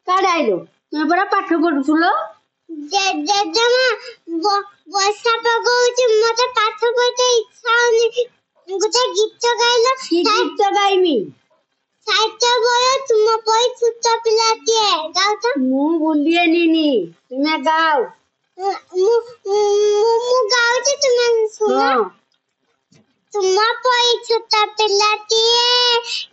କାଡେ ଆଇଲୁ ତୁମେ ପରା ପାଠ ପଢୁଥିଲ ଜେଜେମା ବର୍ଷା ପକଉଛି ମତେ ପାଠ ପଢିତେ ଇଚ୍ଛା ହଉନି ଗୋଟେ ଗୀତ ଗାଇଲ କି ଗୀତ ଗାଇମି ସାହିତ୍ୟ ବହି ତୁମ ପରି ଛୋଟ ପିଲାଟିଏ ଗାଉଛ ମୁଁ ଭୁଲିଏନିନି ତୁମେ ଗାও ମୁଁ ଗାଉଛି ତୁମେ ଶୁଣ ତୁମ ପରି ଛୋଟ ପିଲାଟିଏ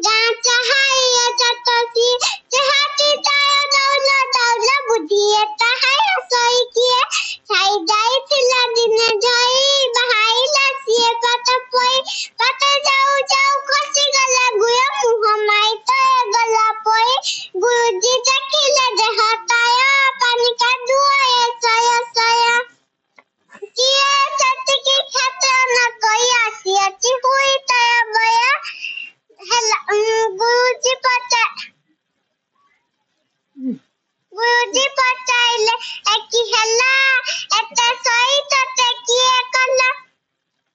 ଗାଁ ଚାହାଇଆ ଚଟସି ଚାହାଟି ତାର ଦୌଲ ଦୌଲ ବୁଦ୍ଧିଏ ତାହାର ସଇକିଏ ଛାଇ ଯାଇଥିଲା ଦିନେ ଝଇ ବାହାଇଲା ସିଏ ପାଠ ପଇ ପାଠ ଯାଉ ଯାଉ ଖସିଗଲା ଗୁୟ ମୁହଁ ମାଇ ତଳେ ଗଲା ପଇ ଗୁରୁଜୀ ଦେଖିଲେ ଦେହ ତାୟ ପାଣି କାଦୁଅ ସୟ ସୟ କିଏ ସେତିକି କ୍ଷେତ୍ର ନ କହି ଆସିଅଛି ହୁଇ ତୟ ବୟ ହେଲା ଗୁରୁଜୀ ପଚାଇଲେ ଏକି ହେଲା ଏତେ ସହି ତତେ କିଏ କଲା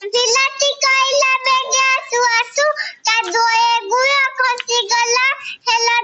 ପିଲାଟି କହିଲା ବେগে ଆସୁ ଆସୁ କାଦୁଏ ଗୁୟ ଖସିଗଲା ହେଲା